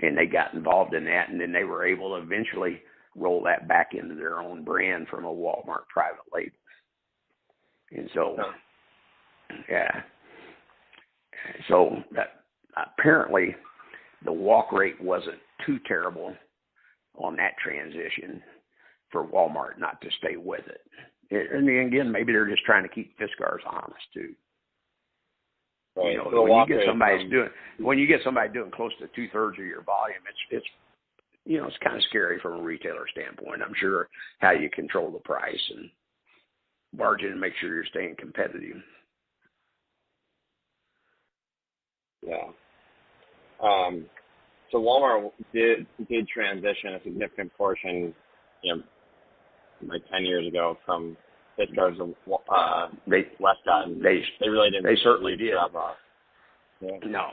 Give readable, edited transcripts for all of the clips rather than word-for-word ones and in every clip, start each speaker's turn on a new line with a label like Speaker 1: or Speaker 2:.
Speaker 1: and they got involved in that, and then they were able to eventually roll that back into their own brand from a Walmart private label. And so, yeah. So that, apparently the walk rate wasn't too terrible on that transition for Walmart not to stay with it. And again, maybe they're just trying to keep Fiskars honest too.
Speaker 2: Right.
Speaker 1: You know,
Speaker 2: so
Speaker 1: when you get somebody doing close to 2/3 of your volume, it's you know, it's kind of scary from a retailer standpoint. I'm sure how you control the price and margin and make sure you're staying competitive.
Speaker 2: Yeah. So Walmart did transition a significant portion, you know, like 10 years ago from Fiskars to Westcott. They really didn't.
Speaker 1: They certainly did.
Speaker 2: Yeah.
Speaker 1: No,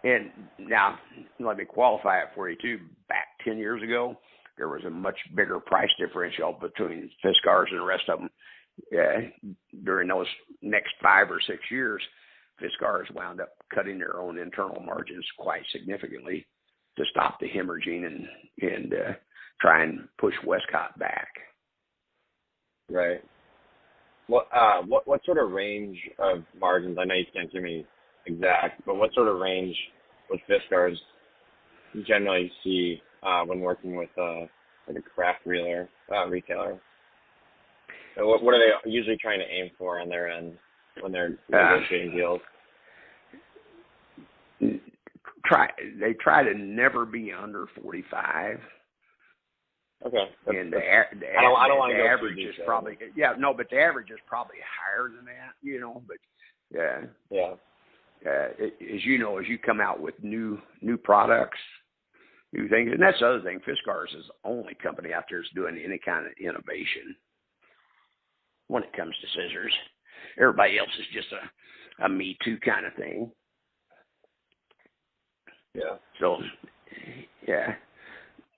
Speaker 1: and now let me qualify it for you too. Back 10 years ago, there was a much bigger price differential between Fiskars and the rest of them. During those next 5 or 6 years, Fiskars wound up cutting their own internal margins quite significantly to stop the hemorrhaging and try and push Westcott back.
Speaker 2: Right. What sort of range of margins? I know you can't give me exact, but what sort of range would Fiskars generally see when working with like a craft retailer? So what are they usually trying to aim for on their end when they're negotiating deals?
Speaker 1: They try to never be under 45.
Speaker 2: Okay.
Speaker 1: And the average is probably but the average is probably higher than that, you know. But as you know, as you come out with new products, new things, and that's the other thing. Fiskars is the only company out there that's doing any kind of innovation when it comes to scissors. Everybody else is just a Me Too kind of thing.
Speaker 2: Yeah.
Speaker 1: So, yeah,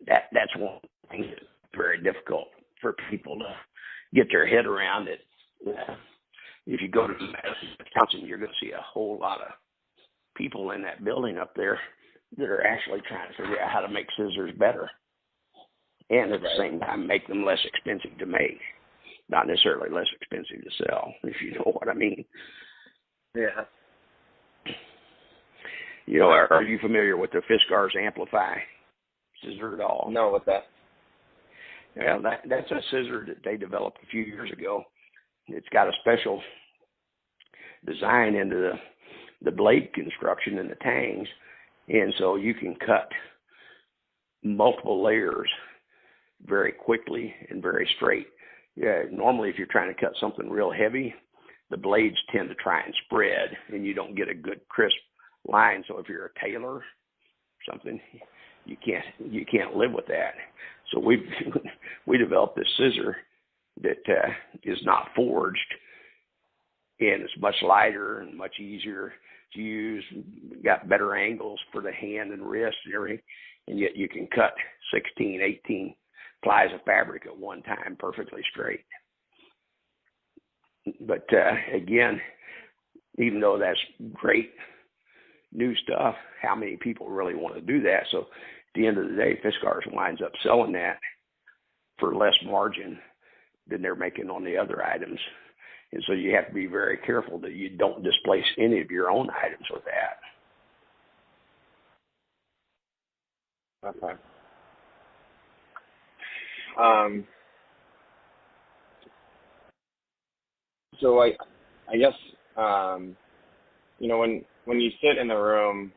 Speaker 1: that's one thing that's very difficult for people to get their head around. It. If you go to Wisconsin, you're going to see a whole lot of people in that building up there that are actually trying to figure out how to make scissors better, and at the same time make them less expensive to make, not necessarily less expensive to sell, if you know what I mean.
Speaker 2: Yeah.
Speaker 1: You know, are you familiar with the Fiskars Amplify scissor at all?
Speaker 2: No, what's that?
Speaker 1: Well, that's a scissor that they developed a few years ago. It's got a special design into the blade construction and the tangs, and so you can cut multiple layers very quickly and very straight. Yeah, normally if you're trying to cut something real heavy, the blades tend to try and spread, and you don't get a good crisp line. So if you're a tailor or something, you can't live with that. So we developed this scissor that is not forged, and it's much lighter and much easier to use. Got better angles for the hand and wrist and everything, and yet you can cut 16, 18 plies of fabric at one time perfectly straight. But again, even though that's great new stuff, how many people really want to do that? So at the end of the day, Fiskars winds up selling that for less margin than they're making on the other items. And so you have to be very careful that you don't displace any of your own items with that.
Speaker 2: Okay. So I guess, you know, when you sit in the room,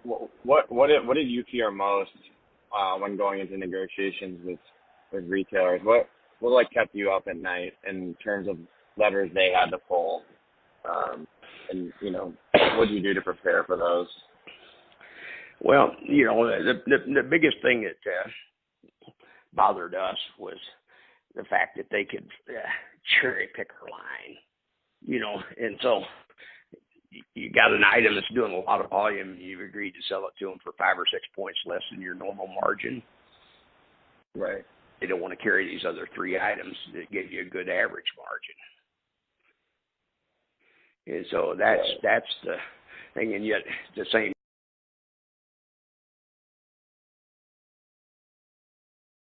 Speaker 2: what did you fear most when going into negotiations with retailers? What like kept you up at night in terms of levers they had to pull? And you know, what did you do to prepare for those?
Speaker 1: Well, you know, the biggest thing that bothered us was the fact that they could cherry pick our line, you know, and so you got an item that's doing a lot of volume, and you've agreed to sell it to them for 5 or 6 points less than your normal margin.
Speaker 2: Right.
Speaker 1: They don't want to carry these other 3 items that give you a good average margin. And so that's the thing, and yet at the same